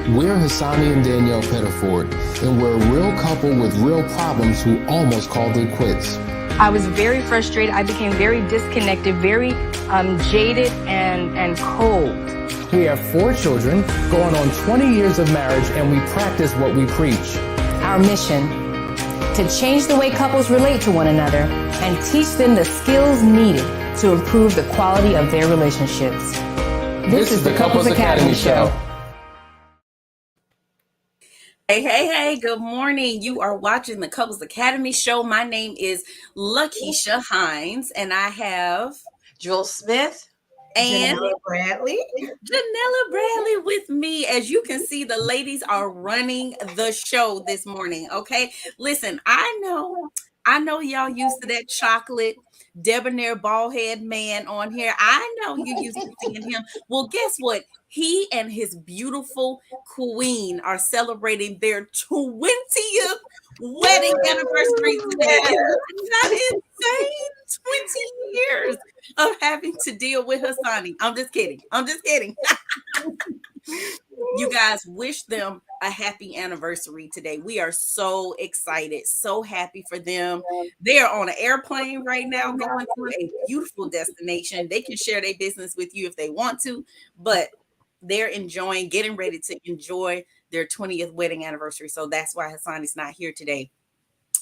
We're Hassani and Danielle Pettiford, and we're a real couple with real problems who almost called it quits. I was very frustrated. I became very disconnected, very jaded and cold. We have 4 children, going on 20 years of marriage, and we practice what we preach. Our mission, to change the way couples relate to one another and teach them the skills needed to improve the quality of their relationships. This is the Couples Academy Show. Hey, good morning. You are watching the Couples Academy Show. My name is Lakeisha Hines, and I have Joel Smith and Janella Bradley with me. As you can see, the ladies are running the show this morning, okay? Listen, I know y'all used to that chocolate debonair bald head man on here. I know you used to seeing him. Well, guess what? He and his beautiful queen are celebrating their 20th wedding anniversary today. Isn't that insane? 20 years of having to deal with Hassani. I'm just kidding. You guys, wish them a happy anniversary today. We are so excited, so happy for them. They are on an airplane right now going to a beautiful destination. They can share their business with you if they want to, but they're getting ready to enjoy their 20th wedding anniversary. So that's why Hassani's not here today.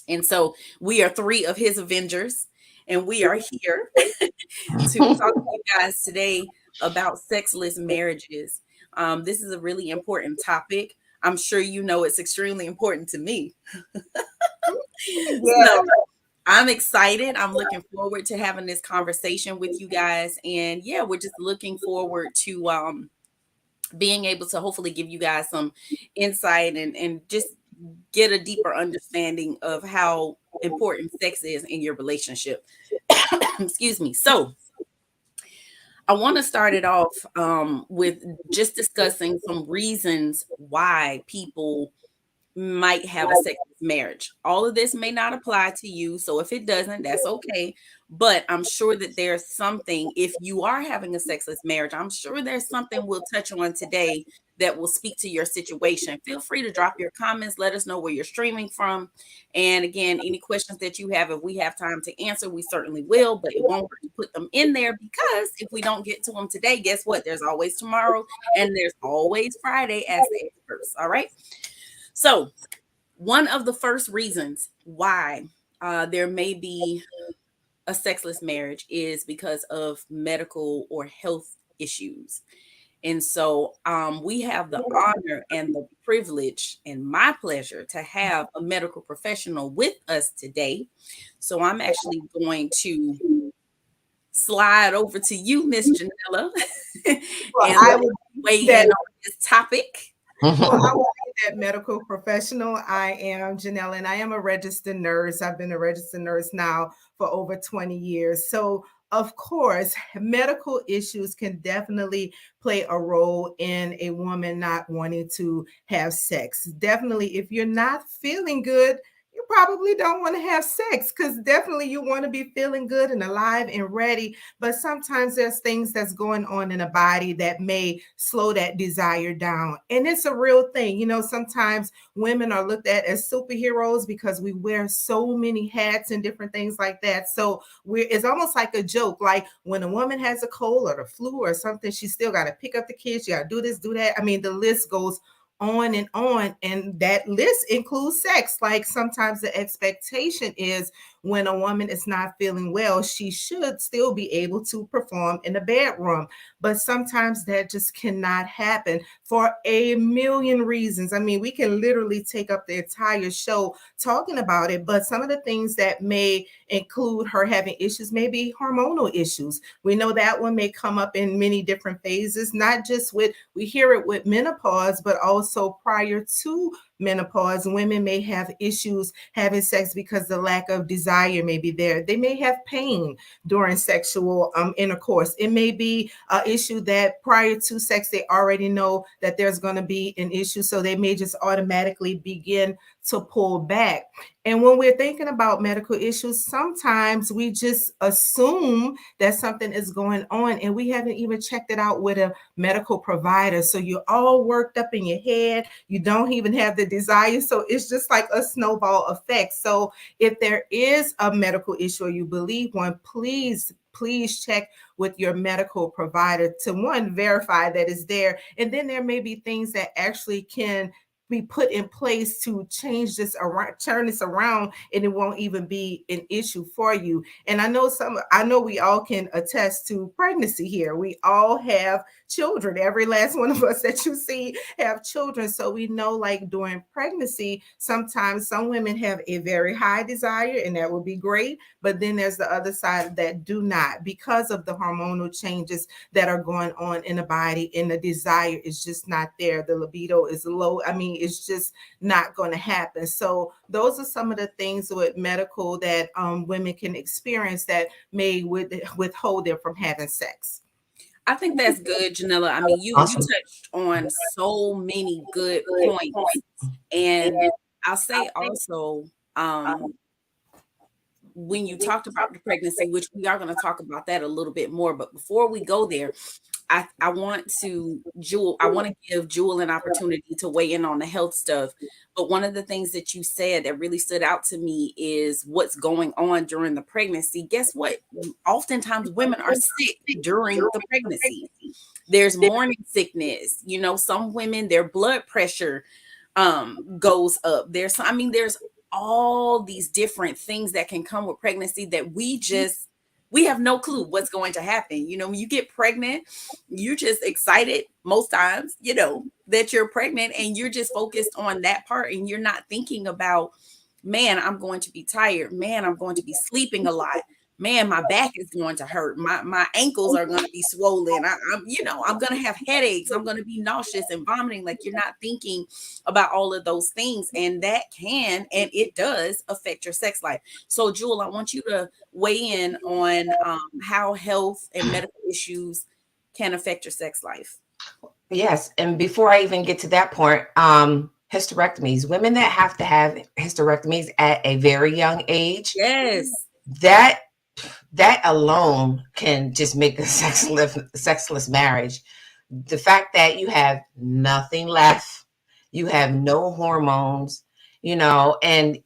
And so we are 3 of his Avengers, and we are here to talk to you guys today about sexless marriages. This is a really important topic. I'm sure you know it's extremely important to me. So I'm excited. I'm looking forward to having this conversation with you guys. And yeah, we're just looking forward to being able to hopefully give you guys some insight and just get a deeper understanding of how important sex is in your relationship. Excuse me. So I want to start it off with just discussing some reasons why people might have a sexless marriage. All of this may not apply to you, so if it doesn't, that's okay. But I'm sure that there's something, if you are having a sexless marriage, I'm sure there's something we'll touch on today that will speak to your situation. Feel free to drop your comments. Let us know where you're streaming from. And again, any questions that you have, if we have time to answer, we certainly will, but it won't hurt to put them in there, because if we don't get to them today, guess what? There's always tomorrow, and there's always Friday as the experts. All right. So one of the first reasons why there may be a sexless marriage is because of medical or health issues. And so we have the honor and the privilege and my pleasure to have a medical professional with us today. So I'm actually going to slide over to you, Miss Janella, and I will weigh in on this topic. Well, I will be that medical professional. I am Janella, and I am a registered nurse. I've been a registered nurse now for over 20 years. So, of course, medical issues can definitely play a role in a woman not wanting to have sex. Definitely, if you're not feeling good, you probably don't want to have sex, because definitely you want to be feeling good and alive and ready. But sometimes there's things that's going on in the body that may slow that desire down. And it's a real thing. You know, sometimes women are looked at as superheroes because we wear so many hats and different things like that. So it's almost like a joke. Like when a woman has a cold or the flu or something, she still got to pick up the kids. You got to do this, do that. I mean, the list goes on, and that list includes sex. Like sometimes the expectation is when a woman is not feeling well, she should still be able to perform in the bedroom. But sometimes that just cannot happen for a million reasons. I mean, we can literally take up the entire show talking about it, but some of the things that may include her having issues may be hormonal issues. We know that one may come up in many different phases, not just we hear it with menopause, but also prior to menopause. Women may have issues having sex because the lack of desire may be there. They may have pain during sexual intercourse. It may be an issue that prior to sex, they already know that there's going to be an issue. So they may just automatically begin to pull back. And when we're thinking about medical issues, sometimes we just assume that something is going on and we haven't even checked it out with a medical provider. So you're all worked up in your head. You don't even have the desire. So it's just like a snowball effect. So if there is a medical issue or you believe one, please check with your medical provider to, one, verify that it's there. And then there may be things that actually can be put in place to change this around, turn this around, and it won't even be an issue for you. And I know we all can attest to pregnancy here. We all have children. Every last one of us that you see have children. So we know, like, during pregnancy, sometimes some women have a very high desire, and that would be great. But then there's the other side that do not, because of the hormonal changes that are going on in the body, and the desire is just not there. The libido is low. I mean, it's just not going to happen. So those are some of the things with medical that women can experience that may withhold them from having sex. I think that's good, Janella. I mean, you touched on so many good points. And I'll say also, when you talked about the pregnancy, which we are going to talk about that a little bit more, but before we go there, I want to give Jewel an opportunity to weigh in on the health stuff. But one of the things that you said that really stood out to me is what's going on during the pregnancy. Guess what? Oftentimes women are sick during the pregnancy. There's morning sickness. You know, some women, their blood pressure goes up. There's all these different things that can come with pregnancy that we have no clue what's going to happen. You know, when you get pregnant, you're just excited most times, you know, that you're pregnant, and you're just focused on that part, and you're not thinking about, man, I'm going to be tired. Man, I'm going to be sleeping a lot. Man, my back is going to hurt. My ankles are going to be swollen. I'm going to have headaches. I'm going to be nauseous and vomiting. Like, you're not thinking about all of those things. And that can, and it does affect your sex life. So, Jewel, I want you to weigh in on how health and medical issues can affect your sex life. Yes. And before I even get to that point, hysterectomies, women that have to have hysterectomies at a very young age. Yes. That alone can just make a sexless marriage. The fact that you have nothing left, you have no hormones, and,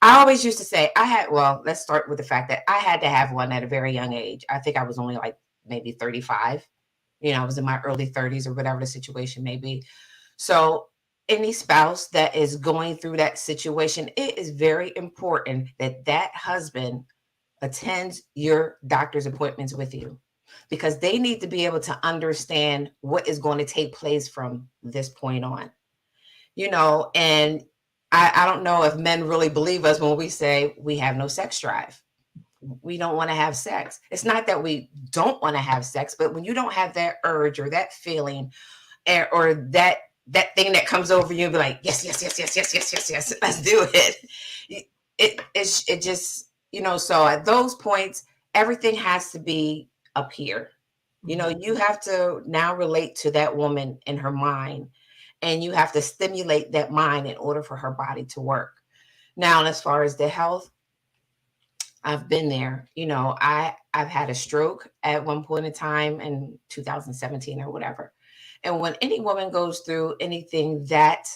I always used to say let's start with the fact that I had to have one at a very young age. I think I was only like maybe 35. I was in my early 30s or whatever the situation may be. So any spouse that is going through that situation, it is very important that husband attends your doctor's appointments with you, because they need to be able to understand what is going to take place from this point on. And I don't know if men really believe us when we say we have no sex drive. We don't want to have sex. It's not that we don't want to have sex, but when you don't have that urge or that feeling, or that thing that comes over you and be like, yes, let's do it. It just, so at those points, everything has to be up here. You have to now relate to that woman in her mind, and you have to stimulate that mind in order for her body to work. Now, as far as the health, I've been there. I've had a stroke at one point in time in 2017 or whatever. And when any woman goes through anything that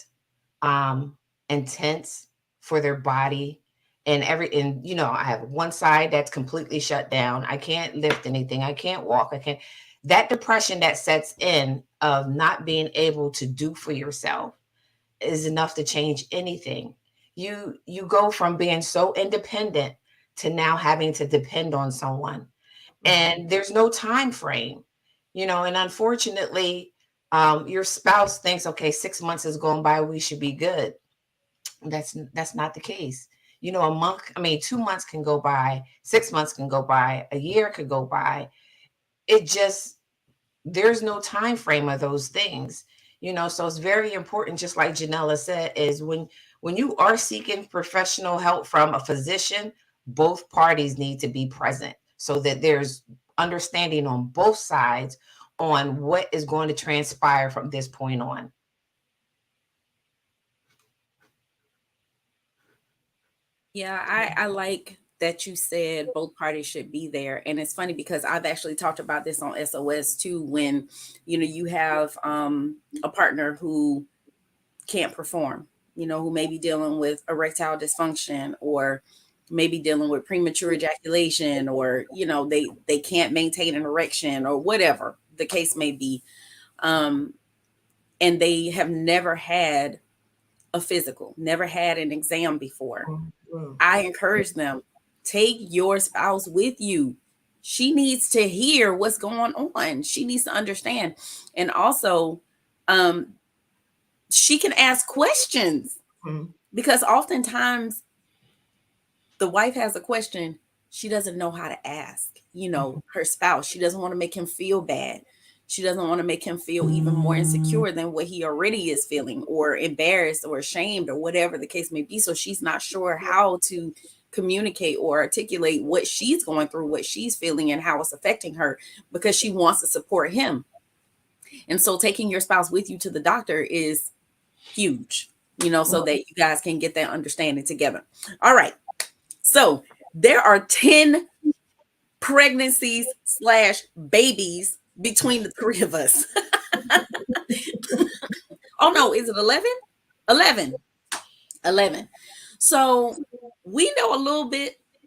intense for their body, and I have one side that's completely shut down. I can't lift anything. I can't walk. That depression that sets in of not being able to do for yourself is enough to change anything. You go from being so independent to now having to depend on someone. And there's no time frame, and unfortunately, your spouse thinks, okay, 6 months is going by, we should be good. That's not the case. A month, 2 months can go by, 6 months can go by, a year could go by. There's no time frame of those things. So it's very important, just like Janella said, is when you are seeking professional help from a physician, both parties need to be present so that there's understanding on both sides on what is going to transpire from this point on. Yeah, I like that you said both parties should be there. And it's funny because I've actually talked about this on SOS too, when you have a partner who can't perform, who may be dealing with erectile dysfunction, or maybe dealing with premature ejaculation, or they can't maintain an erection, or whatever the case may be. And they have never had a physical, never had an exam before. I encourage them, take your spouse with you. She needs to hear what's going on. She needs to understand. And also, she can ask questions, because oftentimes the wife has a question, she doesn't know how to ask, her spouse. She doesn't want to make him feel bad. She doesn't want to make him feel even more insecure than what he already is feeling, or embarrassed or ashamed, or whatever the case may be. So she's not sure how to communicate or articulate what she's going through, what she's feeling, and how it's affecting her, because she wants to support him. And so taking your spouse with you to the doctor is huge, so that you guys can get that understanding together. All right. So there are 10 pregnancies / babies between the three of us. Oh no, is it 11? 11. So we know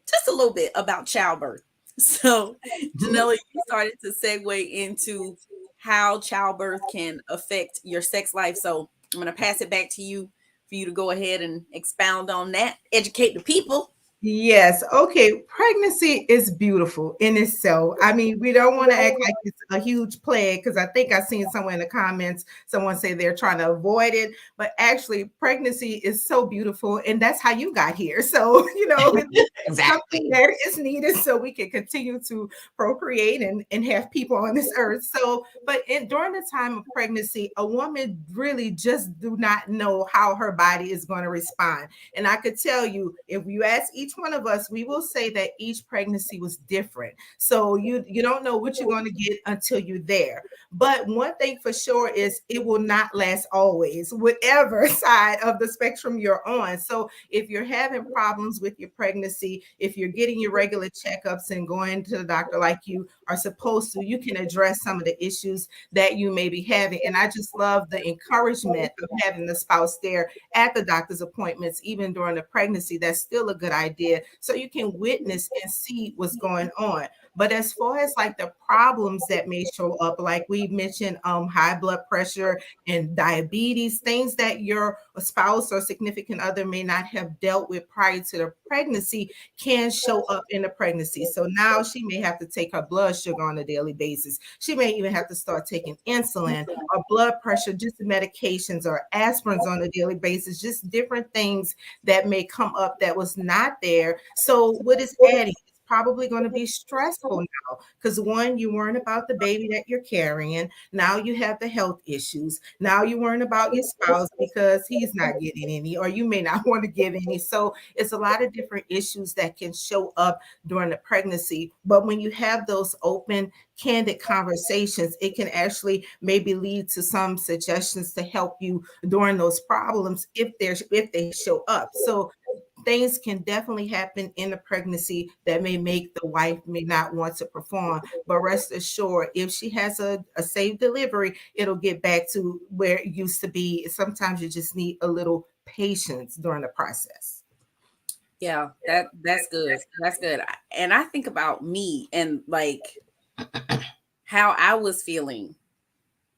just a little bit about childbirth. So Janella, you started to segue into how childbirth can affect your sex life. So I'm going to pass it back to you for you to go ahead and expound on that, educate the people. Yes. Okay. Pregnancy is beautiful in itself. I mean, we don't want to act like it's a huge plague, because I think I've seen somewhere in the comments someone say they're trying to avoid it. But actually, pregnancy is so beautiful, and that's how you got here. So, it's something that is needed so we can continue to procreate and have people on this earth. So, but during the time of pregnancy, a woman really just do not know how her body is going to respond. And I could tell you, if you ask each one of us, we will say that each pregnancy was different. So you don't know what you're going to get until you're there. But one thing for sure is it will not last always, whatever side of the spectrum you're on. So if you're having problems with your pregnancy, if you're getting your regular checkups and going to the doctor like you are supposed to, you can address some of the issues that you may be having. And I just love the encouragement of having the spouse there at the doctor's appointments, even during the pregnancy. That's still a good idea, so you can witness and see what's going on. But as far as like the problems that may show up, like we mentioned, high blood pressure and diabetes, things that your spouse or significant other may not have dealt with prior to the pregnancy, can show up in the pregnancy. So now she may have to take her blood sugar on a daily basis. She may even have to start taking insulin or blood pressure, just medications or aspirins on a daily basis, just different things that may come up that was not there. So what is adding? Probably going to be stressful now, because one, you worrying about the baby that you're carrying. Now you have the health issues. Now you're worrying about your spouse because he's not getting any, or you may not want to give any. So it's a lot of different issues that can show up during the pregnancy. But when you have those open, candid conversations, it can actually maybe lead to some suggestions to help you during those problems if they show up. So things can definitely happen in a pregnancy that may make the wife may not want to perform. But rest assured, if she has a safe delivery, it'll get back to where it used to be. Sometimes you just need a little patience during the process. Yeah, that's good. That's good. And I think about me and like how I was feeling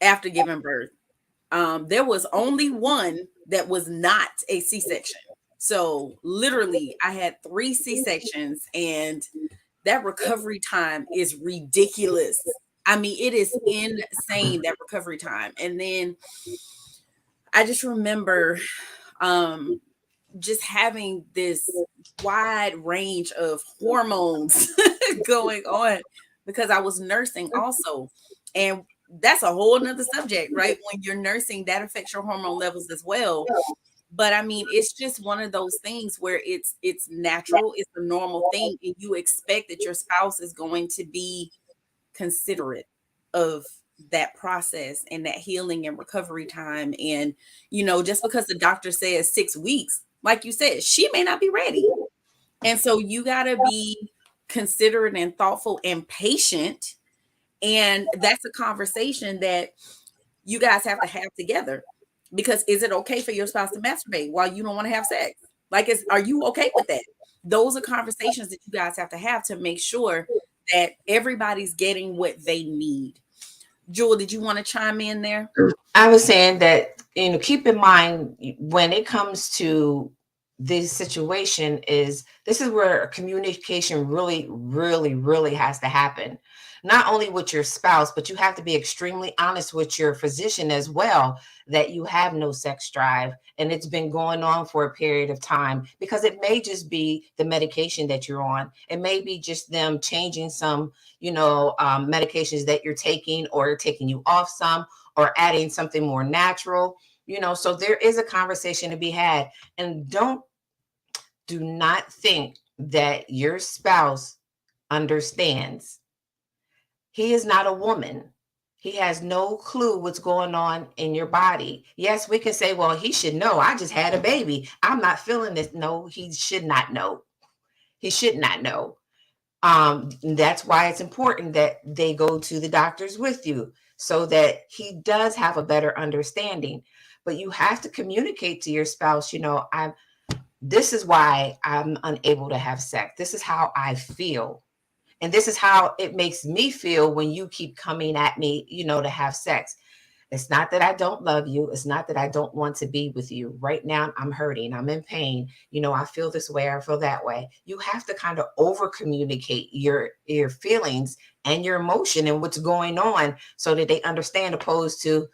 after giving birth. There was only one that was not a C-section. So literally I had 3 C-sections, and that recovery time is ridiculous. I mean, it is insane, that recovery time. And then I just remember just having this wide range of hormones going on, because I was nursing also. And that's a whole nother subject, right? When you're nursing, that affects your hormone levels as well. But I mean, it's just one of those things where it's natural, it's a normal thing, and you expect that your spouse is going to be considerate of that process and that healing and recovery time. And, you know, just because the doctor says 6 weeks, like you said, she may not be ready. And so you got to be considerate and thoughtful and patient. And that's a conversation that you guys have to have together. Because is it okay for your spouse to masturbate while you don't want to have sex? Like, are you okay with that? Those are conversations that you guys have to make sure that everybody's getting what they need. Jewel, did you want to chime in there? I was saying that, you know, keep in mind when it comes to this situation this is where communication really has to happen. Not only with your spouse, but you have to be extremely honest with your physician as well, that you have no sex drive and it's been going on for a period of time, because it may just be the medication that you're on. It may be just them changing some, you know, medications that you're taking, or taking you off some, or adding something more natural, you know. So there is a conversation to be had. And do not think that your spouse understands. He is not a woman. He has no clue what's going on in your body. Yes, we can say, well, he should know. I just had a baby. I'm not feeling this. No, he should not know. He should not know. That's why it's important that they go to the doctors with you, so that he does have a better understanding. But you have to communicate to your spouse, you know, this is why I'm unable to have sex. This is how I feel. And this is how it makes me feel when you keep coming at me, you know, to have sex. It's not that I don't love you. It's not that I don't want to be with you. Right now, I'm hurting. I'm in pain. You know, I feel this way. I feel that way. You have to kind of over communicate your feelings and your emotion and what's going on, so that they understand, opposed to,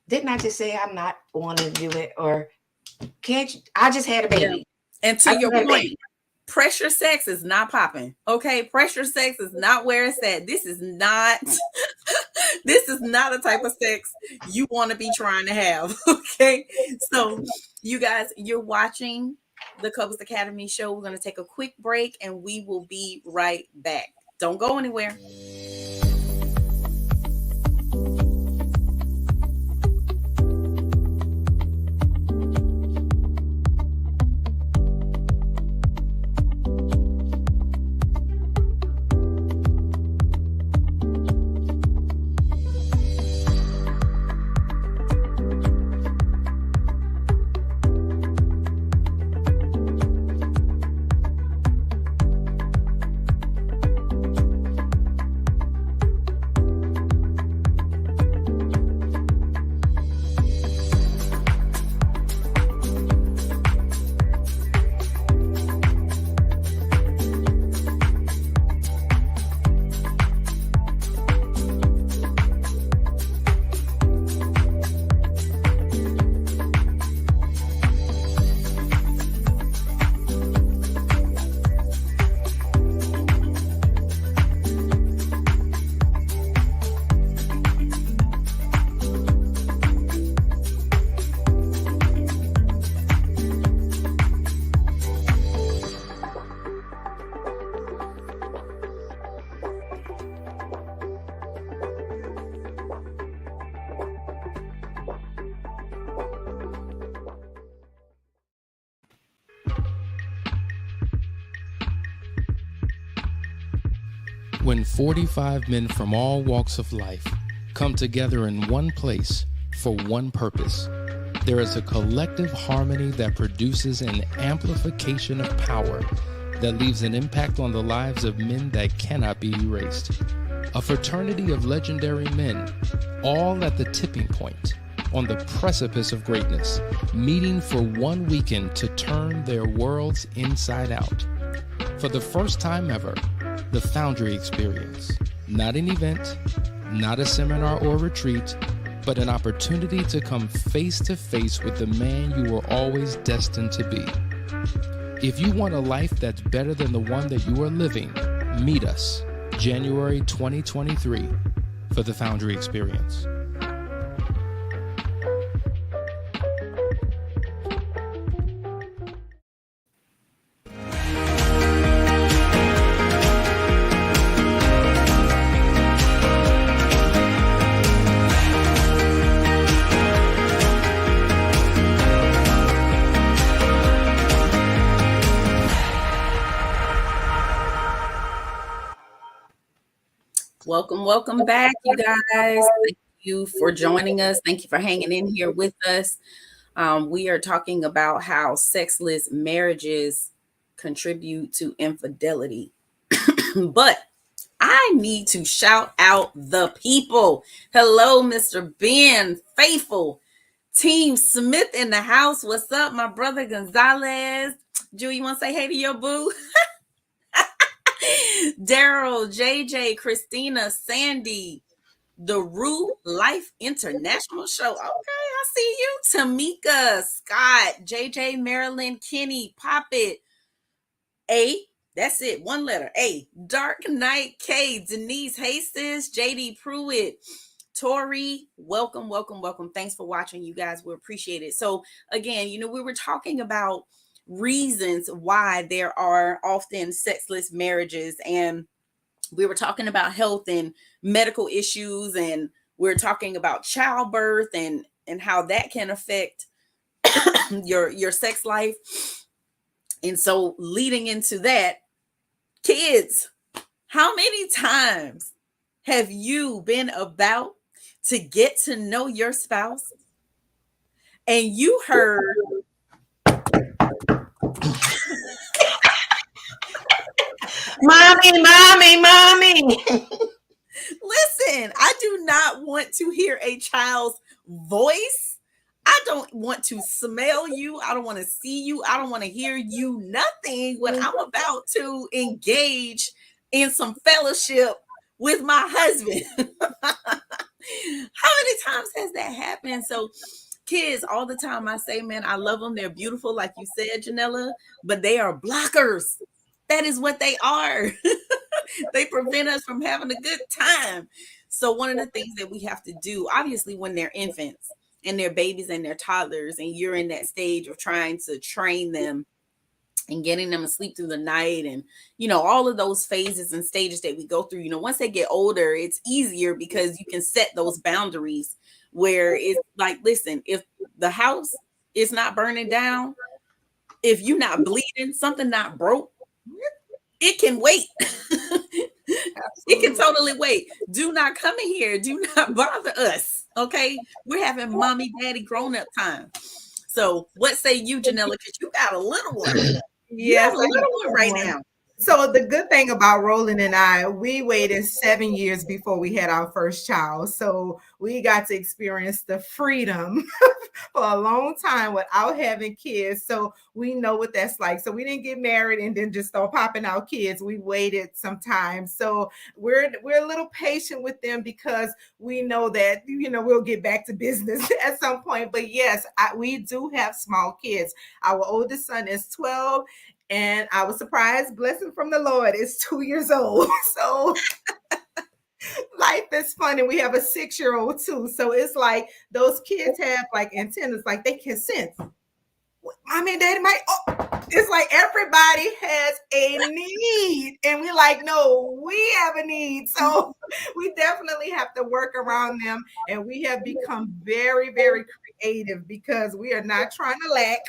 didn't I just say I'm not wanting to do it? Or can't you? I just had a baby. Yeah. And to your point, pressure sex is not popping. Okay. Pressure sex is not where it's at. This is not a type of sex you want to be trying to have. Okay. So you guys, you're watching the Couples Academy show. We're going to take a quick break and we will be right back. Don't go anywhere. When 45 men from all walks of life come together in one place for one purpose, there is a collective harmony that produces an amplification of power that leaves an impact on the lives of men that cannot be erased. A fraternity of legendary men, all at the tipping point, on the precipice of greatness, meeting for one weekend to turn their worlds inside out. For the first time ever, the Foundry experience. Not an event, not a seminar or retreat, but an opportunity to come face to face with the man you were always destined to be. If you want a life that's better than the one that you are living, meet us January 2023 for the Foundry experience. Welcome back, you guys. Thank you for joining us. Thank you for hanging in here with us. We are talking about how sexless marriages contribute to infidelity. But I need to shout out the people. Hello, Mr. Ben Faithful. Team Smith in the house. What's up, my brother Gonzalez? Drew, you want to say hey to your boo? Daryl, JJ, Christina, Sandy, the Rue Life International Show. Okay, I see you. Tamika, Scott, JJ, Marilyn, Kenny, Poppet, A. That's it. One letter. A. Dark Knight K. Denise Hastings, JD Pruitt, Tori. Welcome. Thanks for watching, you guys. We appreciate it. So again, we were talking about reasons why there are often sexless marriages, and we were talking about health and medical issues, and we're talking about childbirth and how that can affect your sex life. And so leading into that, kids, how many times have you been about to get to know your spouse and you heard Mommy. Listen, I do not want to hear a child's voice. I don't want to smell you. I don't want to see you. I don't want to hear you. Nothing when I'm about to engage in some fellowship with my husband. How many times has that happened? So kids, all the time I say, man, I love them. They're beautiful, like you said, Janella, but they are blockers. That is what they are. They prevent us from having a good time. So one of the things that we have to do, obviously, when they're infants and they're babies and they're toddlers, and you're in that stage of trying to train them and getting them to sleep through the night, and all of those phases and stages that we go through, once they get older, it's easier because you can set those boundaries where it's like, listen, if the house is not burning down, if you're not bleeding, something not broke, it can wait. It can totally wait. Do not come in here. Do not bother us. Okay. We're having mommy, daddy, grown-up time. So what say you, Janella? Because you got a little one. Yes, a little one right now. So the good thing about Roland and I, we waited 7 years before we had our first child. So we got to experience the freedom for a long time without having kids. So we know what that's like. So we didn't get married and then just start popping out kids. We waited some time. So we're a little patient with them because we know that, we'll get back to business at some point. But yes, we do have small kids. Our oldest son is 12. And I was surprised, blessing from the Lord, is 2 years old. So life is fun. And we have a 6-year-old too. So it's like those kids have like antennas, like they can sense. Mommy and daddy might, it's like everybody has a need. And we're like, no, we have a need. So we definitely have to work around them. And we have become very, very creative because we are not trying to lack.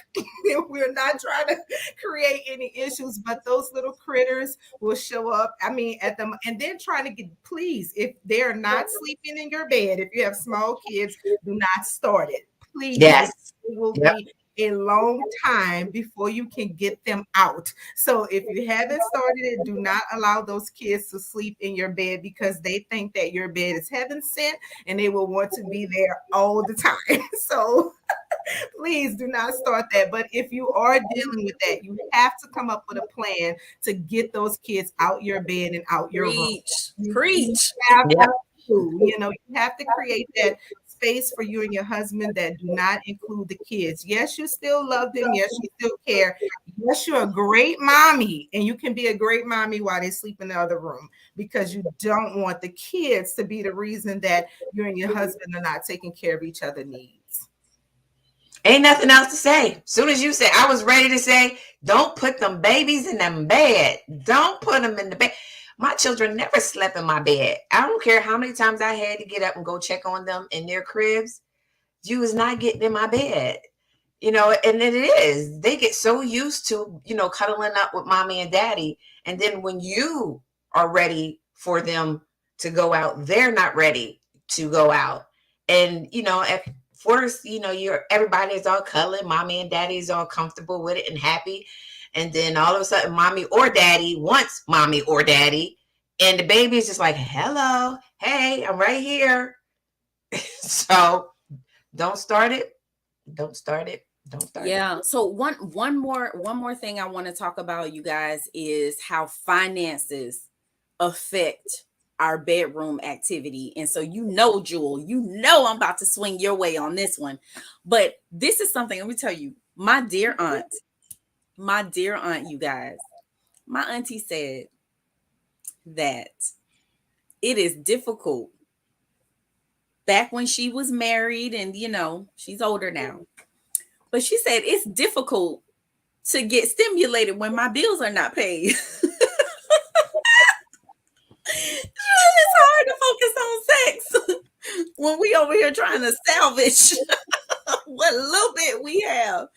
We're not trying to create any issues, but those little critters will show up. At them, and then trying to get, please, if they're not sleeping in your bed, if you have small kids, do not start it. Please. Yes. It will be a long time before you can get them out. So if you haven't started it, do not allow those kids to sleep in your bed because they think that your bed is heaven sent and they will want to be there all the time. So please do not start that. But if you are dealing with that, you have to come up with a plan to get those kids out your bed and out your room. Preach. include. You know, you have to create that space for you and your husband that do not include the kids. Yes, you still love them. Yes, you still care. Yes, you're a great mommy, and you can be a great mommy while they sleep in the other room, because you don't want the kids to be the reason that you and your husband are not taking care of each other's needs. Ain't nothing else to say. As soon as you said, I was ready to say, don't put them babies in them bed. Don't put them in the bed. My children never slept in my bed. I don't care how many times I had to get up and go check on them in their cribs. You was not getting in my bed. You know, and it is. They get so used to, you know, cuddling up with mommy and daddy. And then when you are ready for them to go out, they're not ready to go out. And, you know, at first, you know, everybody's all cuddling, mommy and daddy's all comfortable with it and happy. And then all of a sudden, mommy or daddy wants mommy or daddy. And the baby is just like, hello, hey, I'm right here. So don't start it. Don't start it. Don't start it. Yeah. So one more thing I want to talk about, you guys, is how finances affect our bedroom activity. And so, you know, Jewel, you know, I'm about to swing your way on this one. But this is something, let me tell you, my dear aunt, you guys, my auntie said that it is difficult back when she was married, and, you know, she's older now, but she said it's difficult to get stimulated when my bills are not paid. It's hard to focus on sex when we over here trying to salvage what little bit we have.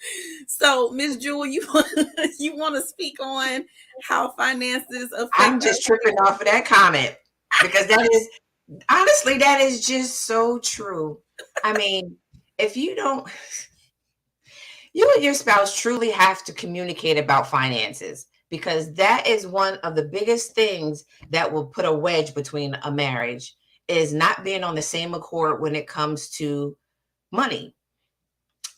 So, Miss Jewel, you want to speak on how finances affect? I'm just tripping off of that comment, because that is, honestly, that is just so true. I mean, if you don't, you and your spouse truly have to communicate about finances, because that is one of the biggest things that will put a wedge between a marriage, is not being on the same accord when it comes to money.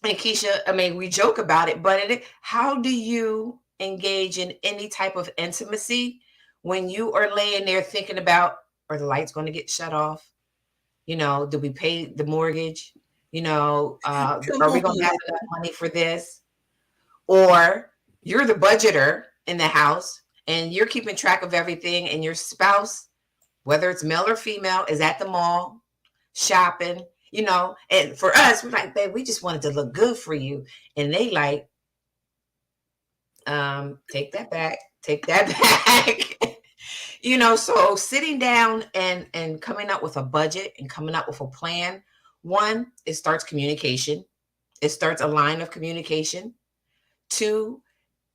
And Keisha, I mean, we joke about it, but how do you engage in any type of intimacy when you are laying there thinking about, are the lights going to get shut off? You know, did we pay the mortgage? You know, are we going to have enough money for this? Or you're the budgeter in the house and you're keeping track of everything, and your spouse, whether it's male or female, is at the mall shopping, you know. And for us, we're like, babe, we just wanted to look good for you. And they like, take that back. You know, so sitting down and coming up with a budget and coming up with a plan, one, it starts communication. It starts a line of communication. Two,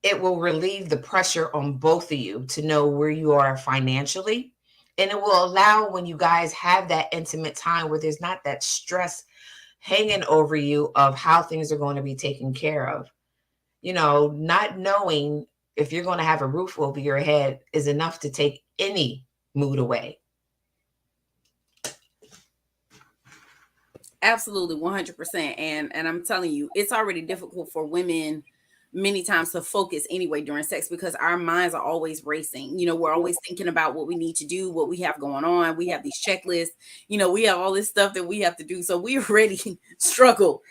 it will relieve the pressure on both of you to know where you are financially. And it will allow, when you guys have that intimate time where there's not that stress hanging over you of how things are going to be taken care of. You know, not knowing if you're going to have a roof over your head is enough to take any mood away. Absolutely, 100%. And I'm telling you, it's already difficult for women many times to focus anyway during sex, because our minds are always racing. You know, we're always thinking about what we need to do, what we have going on. We have these checklists, you know, we have all this stuff that we have to do. So we already struggle,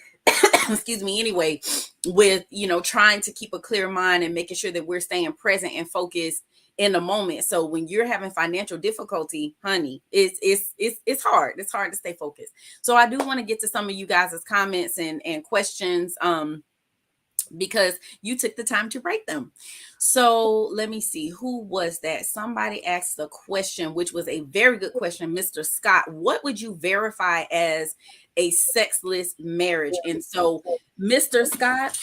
excuse me, anyway, with, you know, trying to keep a clear mind and making sure that we're staying present and focused in the moment. So when you're having financial difficulty, honey, it's hard. It's hard to stay focused. So I do want to get to some of you guys' comments and questions, because you took the time to write them. So let me see, who was that? Somebody asked a question, which was a very good question. Mr. Scott, what would you verify as a sexless marriage? And so, Mr. Scott,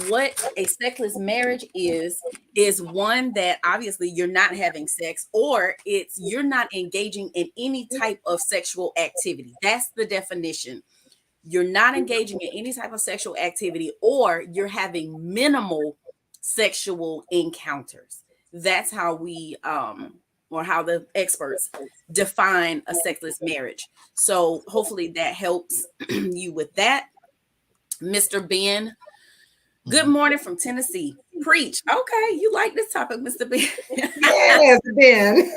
what a sexless marriage is one that obviously you're not having sex, or you're not engaging in any type of sexual activity. That's the definition. You're not engaging in any type of sexual activity, or you're having minimal sexual encounters. That's how we, or how the experts define a sexless marriage. So hopefully that helps you with that. Mr. Ben, good morning from Tennessee. Preach. Okay, you like this topic, Mr. Ben. Yes, Ben.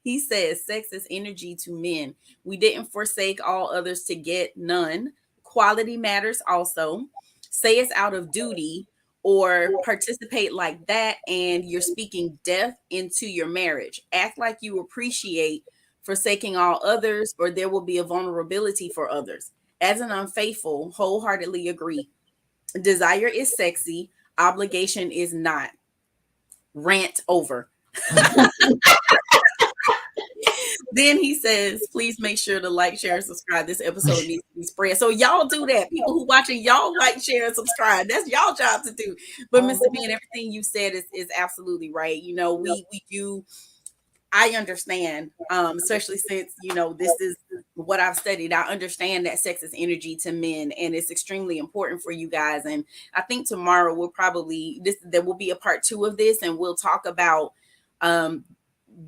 He says sex is energy to men. We didn't forsake all others to get none. Quality matters also. Say it's out of duty or participate like that, and you're speaking death into your marriage. Act like you appreciate forsaking all others, or there will be a vulnerability for others. As an unfaithful, wholeheartedly agree. Desire is sexy, obligation is not. Rant over. Then he says, please make sure to like, share, and subscribe. This episode needs to be spread. So y'all do that. People who watching, y'all like, share, and subscribe. That's y'all job to do. But Mr. B, and everything you said is absolutely right. You know, we do. I understand, especially since, you know, this is what I've studied. I understand that sex is energy to men, and it's extremely important for you guys. And I think tomorrow there will be a part 2 of this, and we'll talk about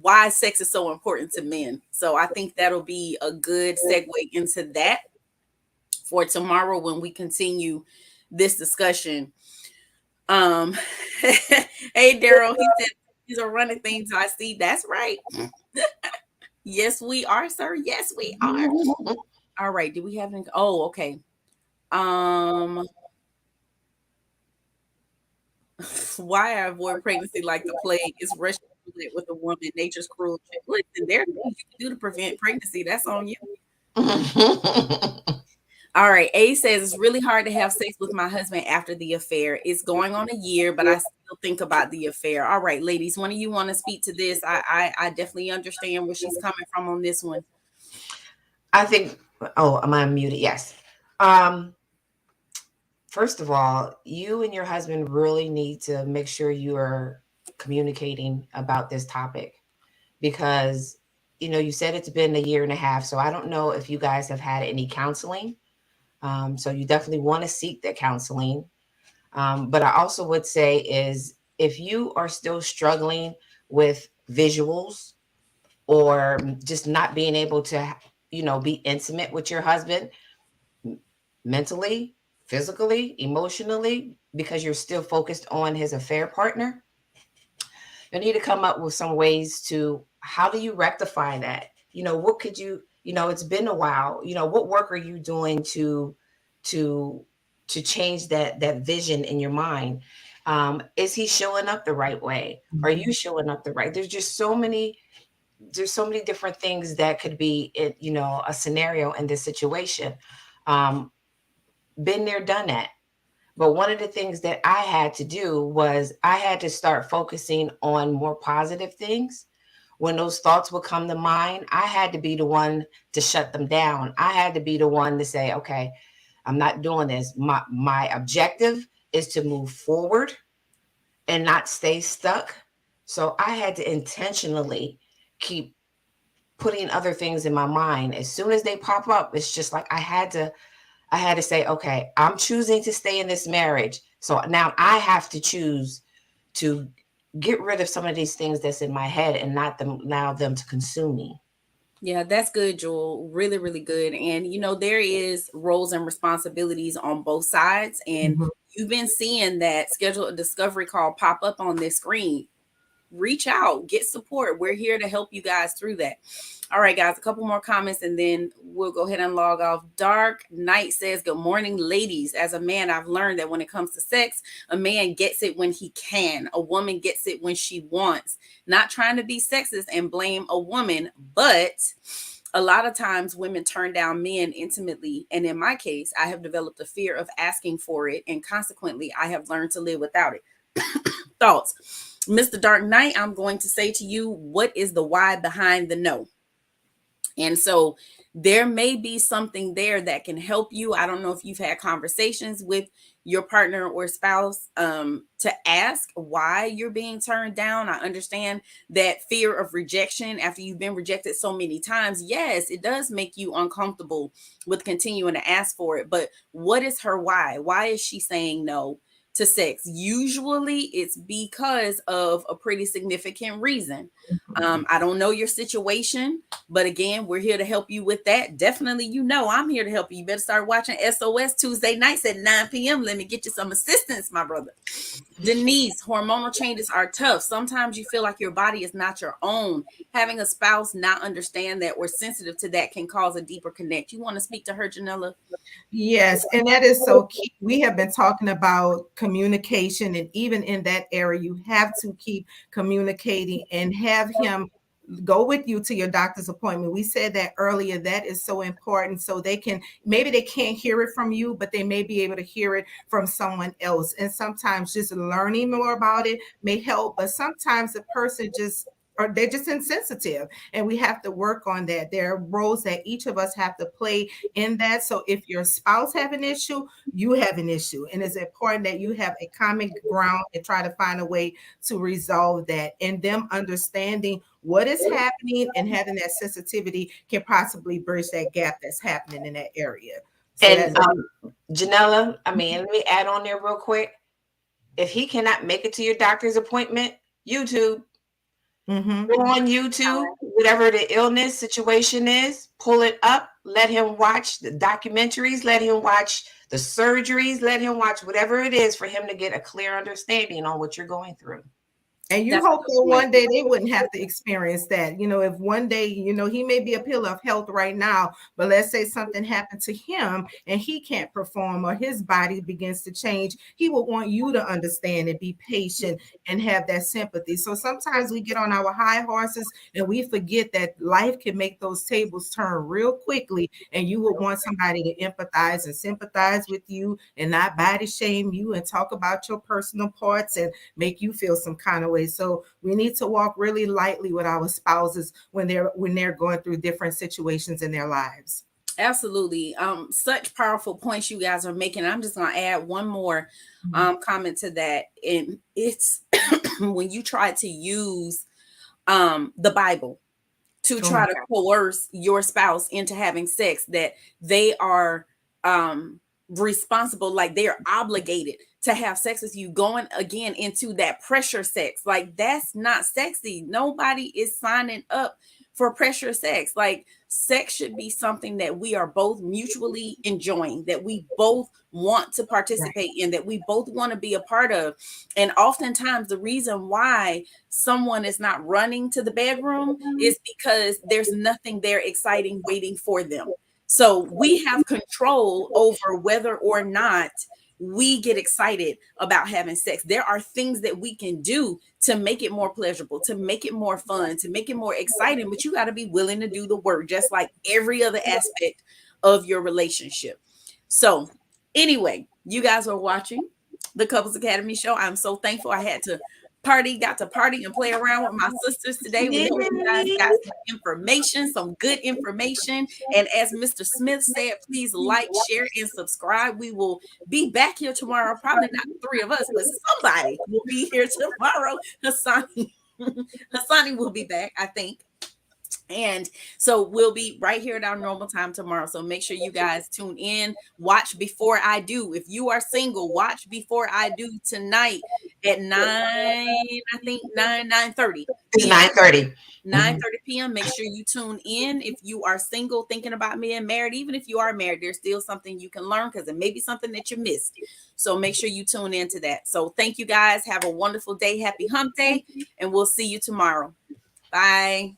why sex is so important to men. So I think that'll be a good segue into that for tomorrow when we continue this discussion. Hey, Daryl, he said these are running things I see. That's right. Yes, we are, sir. Yes, we are. All right. Do we have any? Oh, okay. Why I avoid pregnancy like the plague is rushing with a woman, nature's cruel. Listen, there are things you can do to prevent pregnancy. That's on you. All right. A says it's really hard to have sex with my husband after the affair. It's going on a year, but I still think about the affair. All right, ladies, one of you want to speak to this? I definitely understand where she's coming from on this one. I think. Oh, am I muted? Yes. First of all, you and your husband really need to make sure you are communicating about this topic, because, you know, you said it's been a year and a half. So I don't know if you guys have had any counseling. So you definitely want to seek that counseling. But I also would say is if you are still struggling with visuals or just not being able to, you know, be intimate with your husband mentally, physically, emotionally, because you're still focused on his affair partner, you need to come up with some ways to, how do you rectify that? You know, what could you, you know, it's been a while, you know, what work are you doing to change that vision in your mind? Is he showing up the right way? Are you showing up the right? There's so many different things that could be, you know, a scenario in this situation. Been there, done that. But one of the things that I had to do was I had to start focusing on more positive things. When those thoughts would come to mind, I had to be the one to shut them down. I had to be the one to say, okay, I'm not doing this. My objective is to move forward and not stay stuck. So I had to intentionally keep putting other things in my mind. As soon as they pop up, it's just like I had to say, okay, I'm choosing to stay in this marriage. So now I have to choose to get rid of some of these things that's in my head and not allow them to consume me. Yeah, that's good, Joel. Really, really good. And, you know, there is roles and responsibilities on both sides. And you've been seeing that schedule a discovery call pop up on this screen. Reach out, get support. We're here to help you guys through that. All right, guys, a couple more comments and then we'll go ahead and log off. Dark Knight says, good morning, ladies. As a man, I've learned that when it comes to sex, a man gets it when he can. A woman gets it when she wants. Not trying to be sexist and blame a woman, but a lot of times women turn down men intimately. And in my case, I have developed a fear of asking for it. And consequently, I have learned to live without it. Thoughts? Mr. Dark Knight, I'm going to say to you, what is the why behind the no? And so there may be something there that can help you. I don't know if you've had conversations with your partner or spouse to ask why you're being turned down. I understand that fear of rejection after you've been rejected so many times. Yes, it does make you uncomfortable with continuing to ask for it. But what is her why? Why is she saying no? to sex. Usually it's because of a pretty significant reason. I don't know your situation, but again, we're here to help you with that. Definitely, I'm here to help you. You better start watching SOS Tuesday nights at 9 p.m. Let me get you some assistance, my brother. Denise, hormonal changes are tough. Sometimes you feel like your body is not your own. Having a spouse not understand that or sensitive to that can cause a deeper connect. You want to speak to her, Janella? Yes, and that is so key. We have been talking about communication, and even in that area, you have to keep communicating and have him go with you to your doctor's appointment. We said that earlier. That is so important. So they can't hear it from you, but they may be able to hear it from someone else. And sometimes just learning more about it may help, but sometimes the person they're just insensitive, and we have to work on that. There are roles that each of us have to play in that. So if your spouse have an issue, you have an issue, and it's important that you have a common ground and try to find a way to resolve that. And them understanding what is happening and having that sensitivity can possibly bridge that gap that's happening in that area. So And Janella, let me add on there real quick. If he cannot make it to your doctor's appointment, YouTube. Go on YouTube, whatever the illness situation is, pull it up, let him watch the documentaries, let him watch the surgeries, let him watch whatever it is for him to get a clear understanding on what you're going through. And you hope that one day they wouldn't have to experience that. If one day, he may be a pillar of health right now, but let's say something happened to him and he can't perform or his body begins to change. He would want you to understand and be patient and have that sympathy. So sometimes we get on our high horses and we forget that life can make those tables turn real quickly. And you would want somebody to empathize and sympathize with you and not body shame you and talk about your personal parts and make you feel some kind of way. So we need to walk really lightly with our spouses when they're going through different situations in their lives. Absolutely. Such powerful points you guys are making. I'm just going to add one more comment to that. And it's when you try to use the Bible to try to coerce your spouse into having sex, that they are responsible, like they are obligated to have sex with you, going again into that pressure sex. Like, that's not sexy. Nobody is signing up for pressure sex. Like, sex should be something that we are both mutually enjoying, that we both want to participate in, that we both want to be a part of. And oftentimes the reason why someone is not running to the bedroom is because there's nothing there exciting waiting for them. So we have control over whether or not we get excited about having sex. There are things that we can do to make it more pleasurable, to make it more fun, to make it more exciting, but you got to be willing to do the work, just like every other aspect of your relationship. So anyway, you guys are watching the Couples Academy show. I'm so thankful I got to party and play around with my sisters today. We hope you guys got some information, some good information. And as Mr. Smith said, please like, share, and subscribe. We will be back here tomorrow. Probably not the three of us, but somebody will be here tomorrow. Hassani will be back, I think. And so we'll be right here at our normal time tomorrow. So make sure you guys tune in. Watch Before I Do. If you are single, watch Before I Do tonight at 9:30. It's 9:30. 9:30 p.m. Make sure you tune in. If you are single, thinking about being married, even if you are married, there's still something you can learn, because it may be something that you missed. So make sure you tune into that. So thank you guys. Have a wonderful day. Happy hump day. And we'll see you tomorrow. Bye.